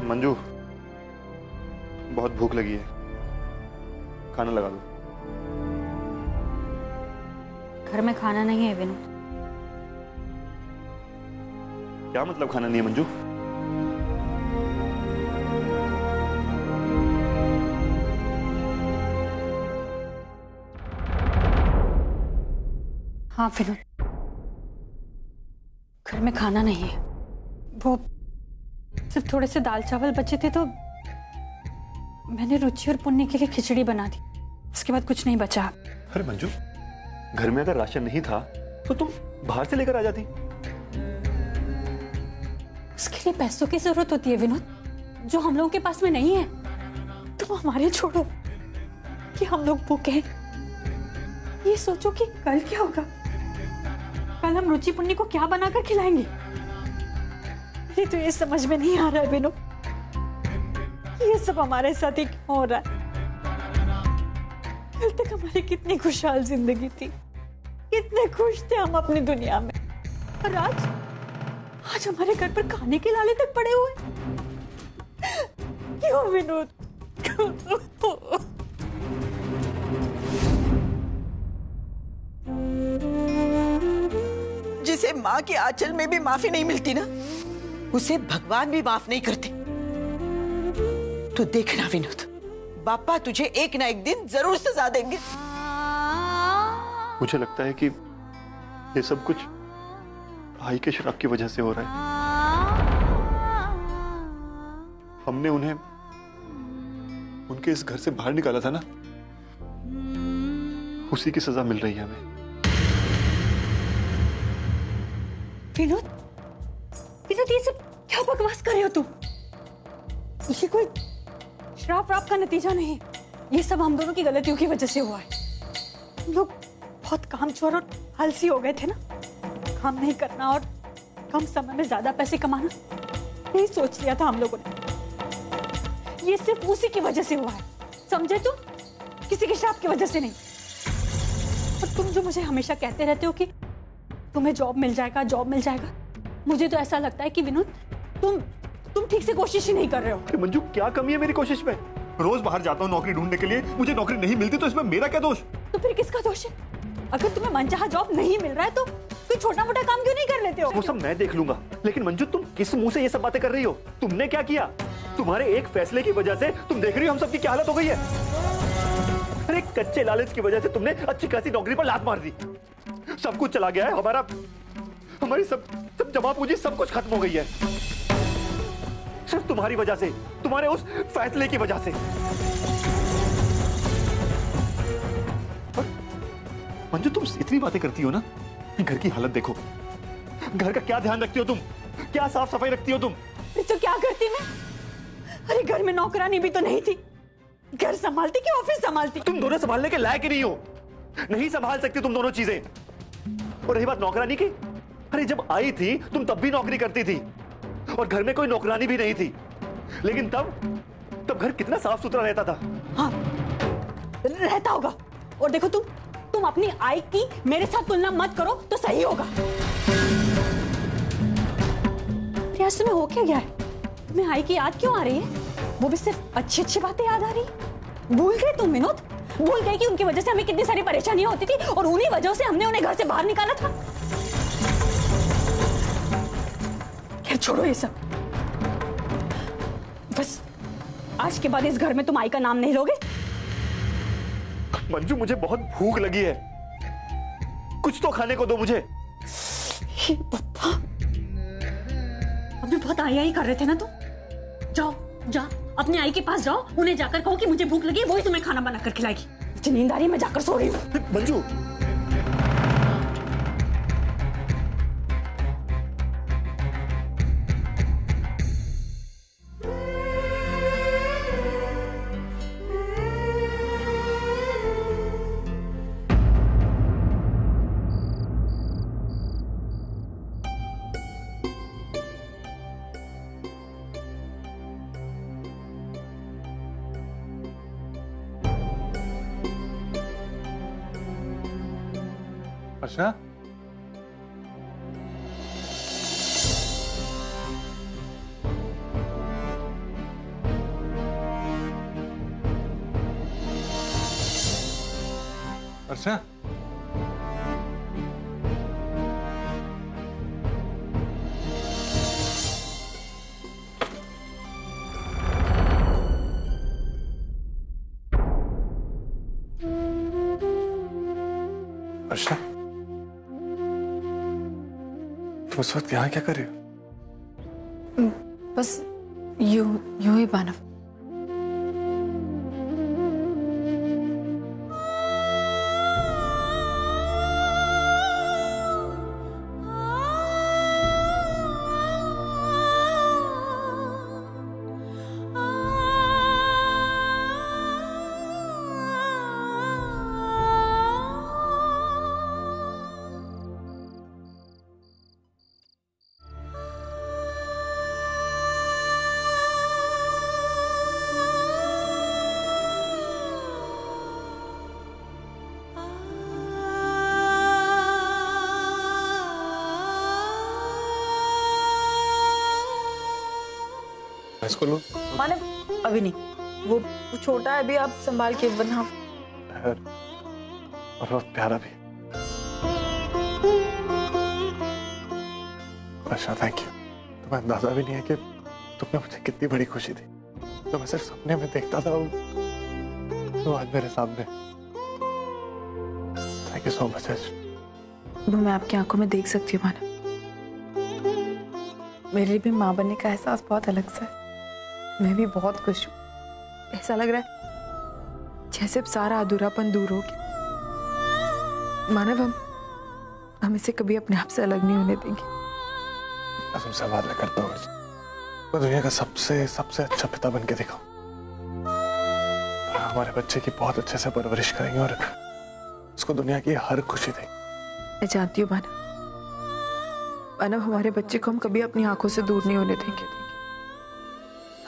मंजू, बहुत भूख लगी है, खाना लगा दो। घर में खाना नहीं है विनोद। क्या मतलब खाना नहीं है मंजू? हाँ विनोद, घर में खाना नहीं है। वो सिर्फ थोड़े से दाल चावल बचे थे तो मैंने रुचि और पुण्य के लिए खिचड़ी बना दी, उसके बाद कुछ नहीं बचा। अरे मंजू, घर में अगर राशन नहीं था तो तुम बाहर से लेकर आ जाती। उसके लिए पैसों की जरूरत होती है विनोद, जो हम लोगों के पास में नहीं है। तुम हमारे छोड़ो कि हम लोग भूखे हैं, ये सोचो कि कल क्या होगा। कल हम रुचि पुण्य को क्या बनाकर खिलाएंगे। मुझे तो ये समझ में नहीं आ रहा है विनोद, ये सब हमारे साथ ही क्यों हो रहा है। कल तक हमारी कितनी खुशहाल जिंदगी थी, कितने खुश थे हम अपनी दुनिया में, और आज हमारे घर पर खाने के लाले तक पड़े हुए। क्यों विनोद? जिसे माँ के आंचल में भी माफी नहीं मिलती ना, उसे भगवान भी माफ नहीं करते। तो देखना विनोद, बापा तुझे एक ना एक दिन जरूर सजा देंगे। मुझे लगता है कि ये सब कुछ भाई के शराब की वजह से हो रहा है। हमने उन्हें उनके इस घर से बाहर निकाला था ना, उसी की सजा मिल रही है हमें। विनोद, विनोद ये सब क्या बकवास कर रहे हो तुम? ये कोई श्राप व्राप का नतीजा नहीं, ये सब हम दोनों की गलतियों की वजह से हुआ है। हम लोग बहुत कामचोर और आलसी हो गए थे ना, काम नहीं करना और कम समय में ज्यादा पैसे कमाना, यही सोच लिया था हम लोगों ने। ये सिर्फ उसी की वजह से हुआ है, समझे तुम? किसी के श्राप की वजह से नहीं। और तुम जो मुझे हमेशा कहते रहते हो कि तुम्हें जॉब मिल जाएगा, जॉब मिल जाएगा, मुझे तो ऐसा लगता है कि विनोद तुम ठीक से कोशिश ही नहीं कर रहे हो। अरे मंजू, क्या कमी है मेरी कोशिश में? रोज बाहर जाता हूँ नौकरी ढूंढने के लिए, मुझे नौकरी नहीं मिलती, तो इसमें मेरा क्या दोष? तो फिर किसका दोष है? अगर तुम्हें मनचाहा जॉब नहीं मिल रहा है तो कोई छोटा मोटा काम क्यों नहीं कर लेते हो? वो सब मैं देख लूंगा, लेकिन मंजू तुम किस मुंह से ये सब बातें कर रही हो? तुमने क्या किया? तुम्हारे एक फैसले की वजह से तुम देख रही हो हम सबकी क्या हालत हो गई है। अरे कच्चे लालच की वजह से तुमने अच्छी खासी नौकरी पर लात मार दी, सब कुछ चला गया है, हमारी सब जमा पूंजी सब कुछ खत्म हो गई है, सिर्फ तुम्हारी वजह से, तुम्हारे उस फैसले की वजह से। मंजू तुम इतनी बातें करती हो ना, घर की हालत देखो, घर का क्या ध्यान रखती हो तुम, क्या साफ सफाई रखती हो तुम? तो क्या करती मैं? अरे घर में नौकरानी भी तो नहीं थी, घर संभालती कि ऑफिस संभालती? तुम दोनों संभालने के लायक ही नहीं हो, नहीं संभाल सकती तुम दोनों चीजें। और रही बात नौकरानी की, अरे जब आई थी तुम तब भी नौकरी करती थी और घर में कोई नौकरानी भी नहीं थी, लेकिन तब घर कितना साफ सुथरा रहता था। हाँ रहता होगा। और देखो तुम अपनी आई की मेरे साथ तुलना मत करो तो सही होगा। प्रयास तुम्हें हो क्या गया है? तुम्हें आई की याद क्यों आ रही है? वो भी सिर्फ अच्छी अच्छी बातें याद आ रही है। भूल गए तुम विनोद? भूल गए कि उनकी वजह से हमें कितनी सारी परेशानियां होती थी और उन्हीं वजह से हमने उन्हें घर से बाहर निकाला था। खैर छोड़ो ये सब, बस आज के बाद इस घर में तुम आई का नाम नहीं लोगे। मंजू मुझे बहुत भूख लगी है, कुछ तो खाने को दो मुझे। पप्पा अभी बहुत आई कर रहे थे ना तुम। जाओ अपने आई के पास जाओ, उन्हें जाकर कहो कि मुझे भूख लगी है, वही तुम्हें खाना बनाकर खिलाएगी। मुझे नींद आ रही है, मैं जाकर सो रही हूँ। मंजू अच्छा, अर्षा, अर्षा, तुम इस वक्त यहाँ क्या कर रही हो? बस यूं ही मानव। इसको लो। मानव अभी नहीं, वो छोटा है, अभी आप संभाल के, वरना और बहुत प्यारा भी। अर्षा थैंक यू। तुम्हें अंदाजा भी नहीं है कि तुमने मुझे कितनी बड़ी खुशी दी। तो मैं सिर्फ सपने में देखता था, तो आज मेरे सामने। Thank you so much. वो मैं आपकी आंखों में देख सकती हूँ मानव। मेरे लिए भी माँ बनने का एहसास बहुत अलग सा है। मैं भी बहुत खुश हूँ। ऐसा लग रहा है जैसे अब सारा अधूरापन दूर हो गया। मानव हम इसे कभी अपने आप से अलग नहीं होने देंगे। मैं तुमसे वादा करता हूँ, मैं दुनिया का सबसे अच्छा पिता बन के दिखाऊं। हमारे बच्चे की बहुत अच्छे से परवरिश करेंगे और उसको दुनिया की हर खुशी देंगे। मैं जानती हूँ मानव, हमारे बच्चे को हम कभी अपनी आंखों से दूर नहीं होने देंगे।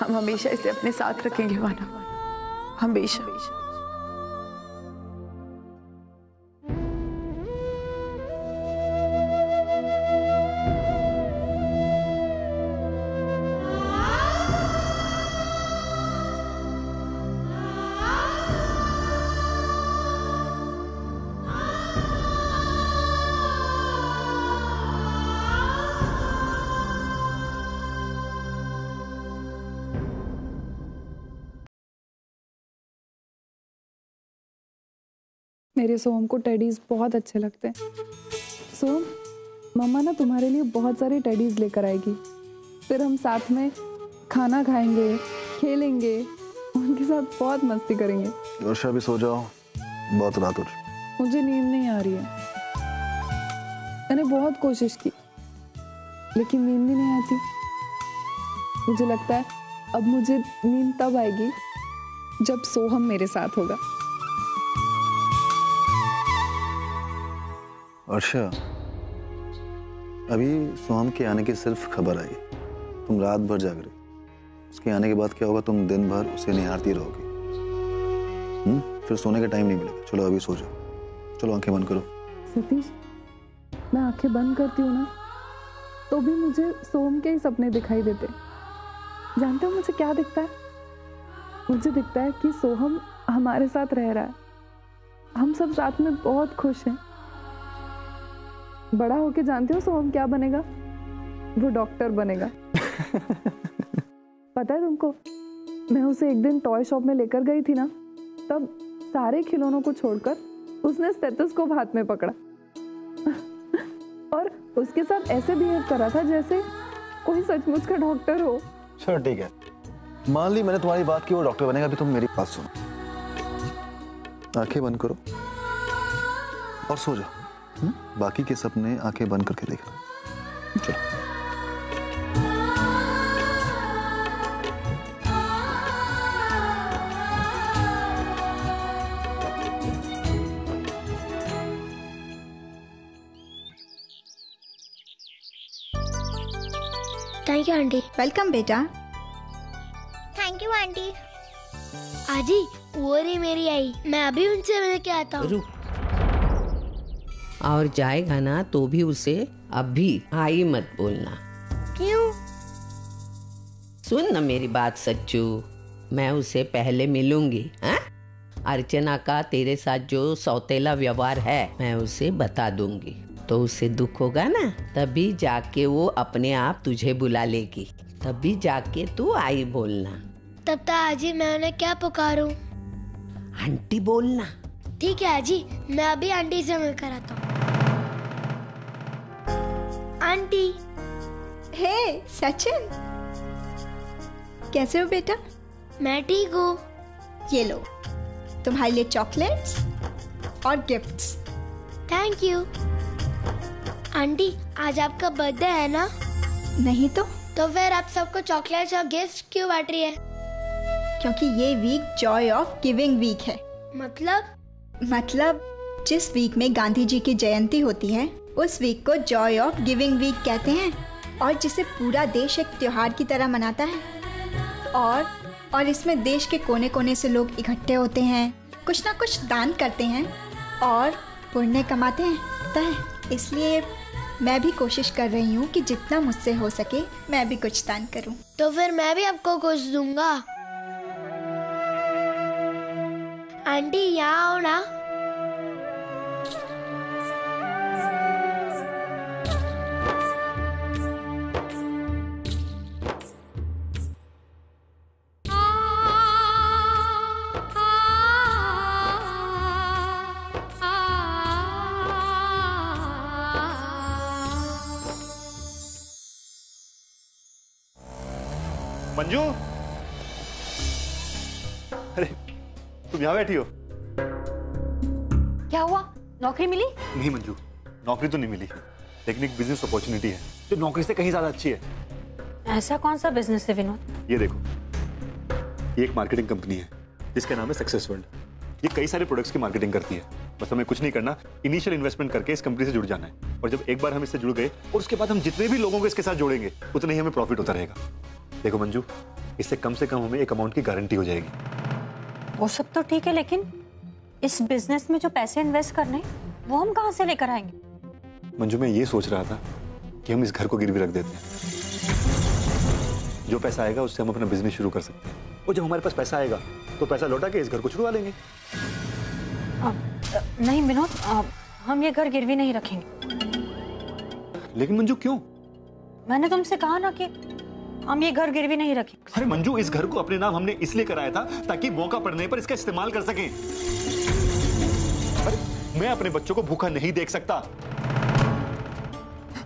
हम हमेशा इसे अपने साथ रखेंगे मानव, हमेशा। मेरे सोम को टेडीज बहुत अच्छे लगते हैं। सोम, मम्मा ना तुम्हारे लिए बहुत सारे टेडीज लेकर आएगी। फिर हम साथ में खाना खाएंगे, खेलेंगे, उनके साथ बहुत मस्ती करेंगे। वर्षा भी सो जाओ, बहुत रात हो रही। मुझे नींद नहीं आ रही है। मैंने बहुत कोशिश की लेकिन नींद ही नहीं आती। मुझे लगता है अब मुझे नींद तब आएगी जब सोहम मेरे साथ होगा। अर्षा, अभी सोहम के आने की सिर्फ खबर आई, तुम रात भर जाग रहे। उसके आने के बाद क्या होगा, तुम दिन भर उसे निहारती रहोगी। फिर सोने का टाइम नहीं मिलेगा। चलो अभी सो जाओ, चलो आंखें बंद करो। सतीश, मैं आंखें बंद करती हूँ ना तो भी मुझे सोहम के ही सपने दिखाई देते। जानते हो मुझे क्या दिखता है? मुझे दिखता है कि सोहम हमारे साथ रह रहा है, हम सब साथ में बहुत खुश हैं। बड़ा होके जानते हो सोहम क्या बनेगा? वो डॉक्टर बनेगा। पता है तुमको, मैं उसे एक दिन टॉय शॉप में लेकर गई थी ना, तब सारे खिलौनों को छोड़कर उसने स्टेथोस्कोप हाथ में पकड़ा और उसके साथ ऐसे बिहेव करा था जैसे कोई सचमुच का डॉक्टर हो। चलो ठीक है, मान ली मैंने तुम्हारी बात की, वो डॉक्टर बनेगा। अभी तुम मेरी बात सुनो, आंखें बंद करो और सो जाओ। बाकी के सपने आंखें बंद करके देखना। चलो। Thank you aunty. वेलकम बेटा। Thank you aunty. आजी, वो रही मेरी आई, मैं अभी उनसे मिल के आता हूँ। और जाएगा ना तो भी उसे अभी आई मत बोलना। क्यों? सुन ना मेरी बात सच्चू, मैं उसे पहले मिलूंगी। हाँ? अर्चना का तेरे साथ जो सौतेला व्यवहार है मैं उसे बता दूंगी, तो उसे दुख होगा ना, तभी जाके वो अपने आप तुझे बुला लेगी, तभी जाके तू आई बोलना। तब तक आजी मैं उन्हें क्या पुकारूं? आंटी बोलना। ठीक है आजी, मैं अभी आंटी से मिलकर आता हूँ। आंटी। हे सचिन, कैसे हो बेटा? मैं ठीक हूँ। ये लो तुम्हारे लिए चॉकलेट्स और गिफ्ट्स। Thank you. आंटी आज आपका बर्थडे है ना? नहीं तो फिर आप सबको चॉकलेट्स और गिफ्ट्स क्यों बांट रही है? क्योंकि ये week joy of giving week है। मतलब जिस वीक में गांधी जी की जयंती होती है उस वीक को जॉय ऑफ गिविंग वीक कहते हैं, और जिसे पूरा देश एक त्योहार की तरह मनाता है। और इसमें देश के कोने कोने से लोग इकट्ठे होते हैं, कुछ ना कुछ दान करते हैं और पुण्य कमाते हैं। पता है, इसलिए मैं भी कोशिश कर रही हूँ कि जितना मुझसे हो सके मैं भी कुछ दान करूँ। तो फिर मैं भी आपको कुछ दूंगा। आंटी यहाँ आओ ना। मंजू, अरे तुम यहाँ बैठी हो? क्या हुआ, नौकरी मिली? नहीं मंजू, नौकरी तो नहीं मिली, लेकिन एक बिजनेस अपॉर्चुनिटी है जो नौकरी से कहीं ज्यादा अच्छी है। ऐसा कौन सा बिजनेस है विनोद? ये देखो, ये एक मार्केटिंग कंपनी है जिसका नाम है सक्सेस वर्ल्ड। ये कई सारे प्रोडक्ट्स की मार्केटिंग करती है। बस हमें कुछ नहीं करना, इनिशियल इन्वेस्टमेंट करके इस कंपनी से जुड़ जाना है, और जब एक बार हम इससे जुड़ गए और उसके बाद हम जितने भी लोगों को इसके साथ जोड़ेंगे उतने ही हमें प्रॉफिट होता रहेगा। देखो मंजू, इससे कम से कम हमें एक अमाउंट की गारंटी हो जाएगी। वो सब तो ठीक है, लेकिन इस बिजनेस में जो पैसे इन्वेस्ट करने वो हम कहाँ से लेकर आएंगे? मंजू, मैं ये सोच रहा था कि हम इस घर को गिरवी रख देते हैं। जो पैसा आएगा उससे हम अपना बिजनेस शुरू कर सकते हैं, और जब हमारे पास पैसा आएगा तो पैसा लौटा के इस घर को छुड़वा लेंगे। नहीं विनोद, हम ये घर गिरवी नहीं रखेंगे। लेकिन मंजू क्यों? मैंने तुमसे कहा ना कि हम ये घर गिरवी नहीं रखेंगे। अरे मंजू, इस घर को अपने नाम हमने इसलिए कराया था ताकि मौका पड़ने पर इसका इस्तेमाल कर सकें। अरे मैं अपने बच्चों को भूखा नहीं देख सकता।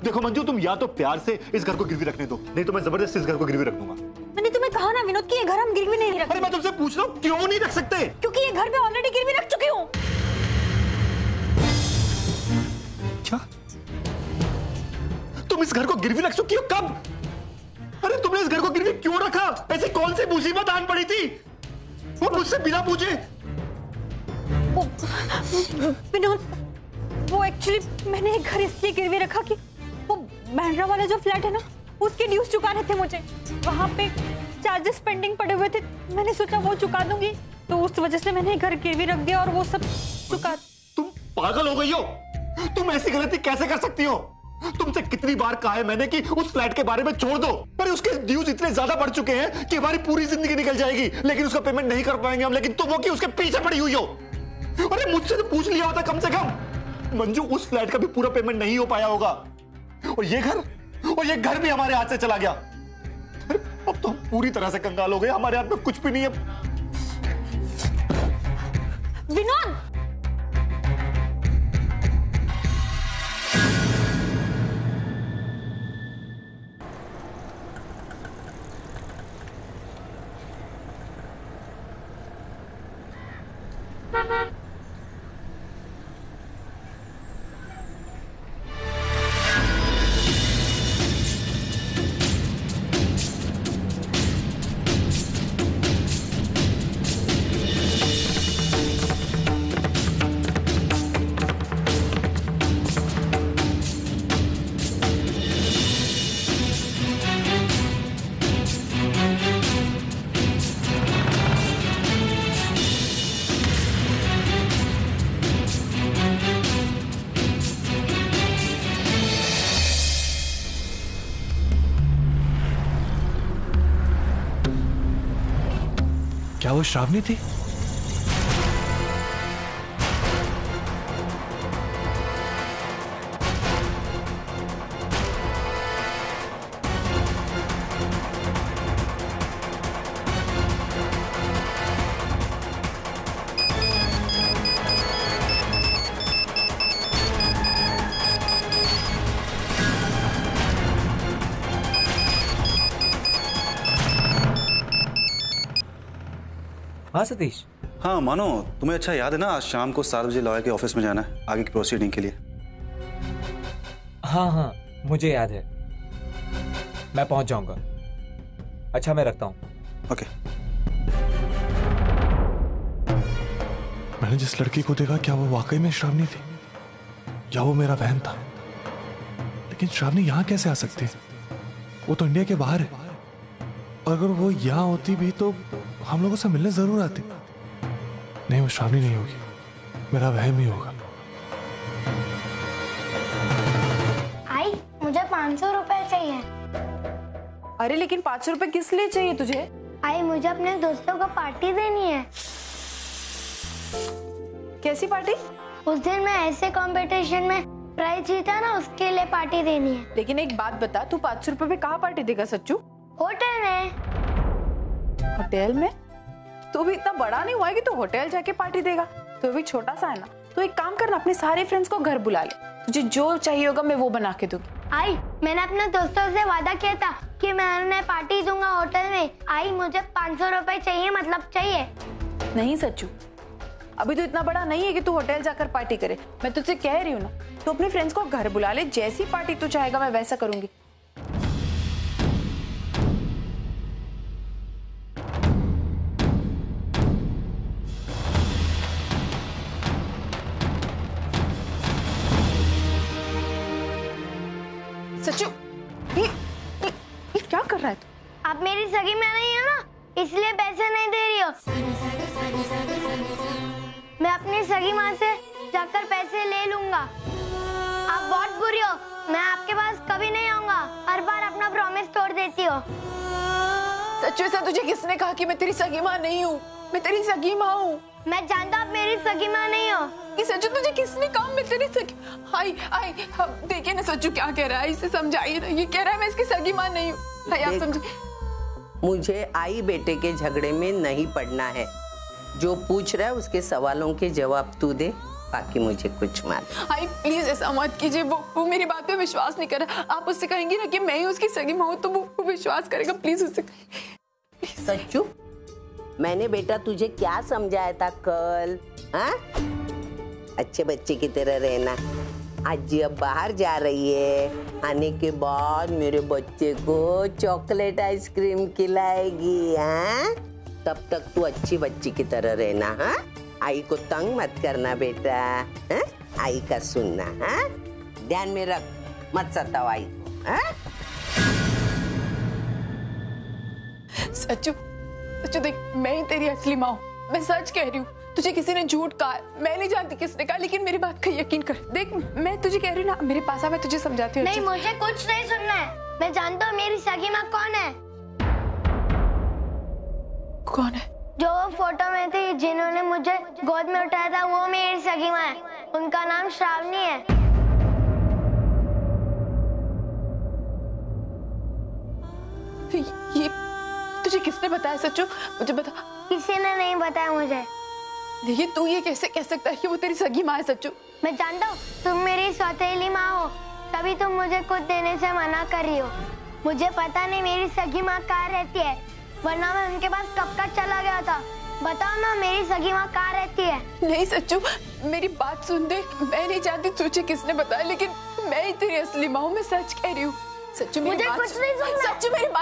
देखो मंजू, तुम या तो प्यार से इस घर को गिरवी रखने दो, नहीं तो मैं जबरदस्ती इस घर को गिरवी रख दूंगा। मैंने तुम्हें कहा ना विनोद कि ये घर हम गिरवी नहीं रखेंगे। अरे मैं तुमसे पूछ रहा हूँ, क्यों नहीं रख सकते? क्योंकि ये घर मैं ऑलरेडी गिरवी रख चुकी हूँ। क्या तुम इस घर को गिरवी रख चुकी हो? कब? अरे तुमने इस घर को गिरवी क्यों रखा? ऐसी कौन सी मुसीबत आन पड़ी थी वो मुझसे बिना पूछे? विनोद, वो एक्चुअली मैंने एक घर इसलिए गिरवी रखा कि वो बैंड्रा वाला जो फ्लैट है ना, उसके ड्यूज चुकाने थे मुझे। वहां पे चार्जेस पेंडिंग पड़े हुए थे, मैंने सोचा वो चुका दूंगी, तो उस वजह से मैंने घर गिरवी रख दिया और वो सब चुका। तुम पागल हो गई हो? तुम ऐसी गलती कैसे कर सकती हो? तुमसे कितनी बार कहा है मैंने कि उस फ्लैट के बारे में छोड़ दो, पर उसके ड्यूज इतने ज्यादा बढ़ चुके हैं कि हमारी पूरी जिंदगी निकल जाएगी, लेकिन उसका पेमेंट नहीं कर पाएंगे हम। लेकिन तुम वो कि उसके पीछे पड़ी हुई हो। अरे मुझसे तो पूछ लिया होता कम से कम। मंजू, उस फ्लैट का भी पूरा पेमेंट नहीं हो पाया होगा, और ये घर भी हमारे हाथ से चला गया। अब तो हम पूरी तरह से कंगाल हो गए, हमारे हाथ में कुछ भी नहीं है। विनोद, क्या वो श्रावणी थी? हाँ सतीश। हाँ मानो, तुम्हें अच्छा याद है ना, आज शाम को 7 बजे लॉयर के ऑफिस में जाना है आगे की प्रोसीडिंग के लिए। हाँ हाँ मुझे याद है, मैं पहुंच जाऊंगा। अच्छा मैं रखता हूँ। ओके। मैंने जिस लड़की को देखा, क्या वो वाकई में श्रावणी थी या वो मेरा वहम था? लेकिन श्रावणी यहाँ कैसे आ सकती है? वो तो इंडिया के बाहर है, और अगर वो यहाँ होती भी तो हम लोगों से मिलने जरूर आती। नहीं, वो श्रावणी नहीं होगी, मेरा वहम ही होगा। आई, मुझे 500 रुपए चाहिए। अरे लेकिन 500 रुपए किस लिए चाहिए तुझे? आई, मुझे अपने दोस्तों को पार्टी देनी है। कैसी पार्टी? उस दिन मैं ऐसे कंपटीशन में प्राइज जीता ना, उसके लिए पार्टी देनी है। लेकिन एक बात बता, तू 500 रुपए में कहाँ पार्टी देगा सच्चू? होटल में। होटल में? तू भी इतना बड़ा नहीं हुआ है कि तू होटल जाके पार्टी देगा। तू भी छोटा सा है ना। तो एक काम करना, अपने सारे फ्रेंड्स को घर बुला ले, तुझे जो चाहिए होगा मैं वो बना के दूंगी। आई, मैंने अपने दोस्तों से वादा किया था कि मैं उन्हें पार्टी दूंगा होटल में। आई, मुझे 500 रुपए चाहिए, मतलब चाहिए। नहीं सच्चू, अभी तो इतना बड़ा नहीं है कि तू होटल जाकर पार्टी करे। मैं तुझसे कह रही हूँ ना, तो अपने फ्रेंड्स को घर बुला ले, जैसी पार्टी तू चाहेगा मैं वैसा करूंगी। सच्चू, ये क्या कर रहा है तू? आप मेरी सगी में नहीं हो ना, इसलिए पैसे नहीं दे रही हो। मैं अपनी सगी माँ से जाकर पैसे ले लूंगा। आप बहुत बुरी हो, मैं आपके पास कभी नहीं आऊंगा। हर बार अपना प्रॉमिस तोड़ देती हो। सच्चू, ऐसा तुझे किसने कहा कि मैं तेरी सगी माँ नहीं हूँ? मैं तेरी सगी माँ हूँ। मैं जानता हूँ आप मेरी सगी माँ नहीं हो। ये सच्चू, तुझे किसने कहा मैं तेरी सगी? आई आई, देखिए ना सच्चू क्या कह रहा है, इसे समझाइए ना। ये कह रहा है मैं इसकी सगी माँ नहीं हूँ। आप समझिए। मुझे आई बेटे के झगड़े में नहीं पड़ना है। जो पूछ रहा है उसके सवालों के जवाब तू दे, बाकी मुझे कुछ मालूम। आई प्लीज ऐसा मत कीजिए, वो मेरी बात पे विश्वास नहीं कर रहा। आप उससे कहेंगी ना कि मैं ही उसकी सगी माँ हूँ तो वो विश्वास करेगा। प्लीज उससे। सच्चू, मैंने बेटा तुझे क्या समझाया था कल? हाँ, अच्छे बच्चे की तरह रहना। आज जी अब बाहर जा रही है, आने के बाद मेरे बच्चे को चॉकलेट आइसक्रीम खिलाएगी। हाँ, तब तक तू अच्छी बच्ची की तरह रहना। हाँ, आई को तंग मत करना बेटा। हाँ, आई का सुनना। हाँ, ध्यान में रख, मत सताओ आई को। हाँ? सच्चू, सच्चू देख, मैं ही तेरी असली माँ हूँ। मैं सच कह रही हूँ। तुझे किसी ने झूठ कहा, मैं नहीं जानती किसने कहा, लेकिन मेरी बात का यकीन कर। देख, मैं तुझे कह रही हूँ ना, मेरे पास आ, मैं तुझे समझाती हूँ। नहीं, मुझे कुछ नहीं सुनना है। मैं जानता हूँ मेरी सगी माँ कौन है। कौन है? जो वो फोटो में थी, जिन्होंने मुझे गोद में उठाया था, वो मेरी सगी माँ है। उनका नाम श्रावणी है। ये तुझे किसने बताया सच्चू? मुझे बता। किसी ने नहीं बताया मुझे। लेकिन तू ये कैसे कह सकता है कि वो तेरी सगी माँ है सच्चू? मैं जानता हूँ तुम मेरी सौतेली माँ हो, तभी तुम मुझे कुछ देने से मना कर रही हो। मुझे पता नहीं मेरी सगी माँ कहाँ रहती है, वरना मैं उनके पास कब का चला गया था। बताओ ना, मेरी सगी माँ कहाँ रहती है? नहीं सच्चू, मेरी बात सुन दे। मैं नहीं जानती तुझे किसने बताया, लेकिन मैं ही तेरी असली माँ हूँ। मैं सच कह रही हूँ। सच्चू, मेरी बात कुछ नहीं सुनना। सच्चू, मेरी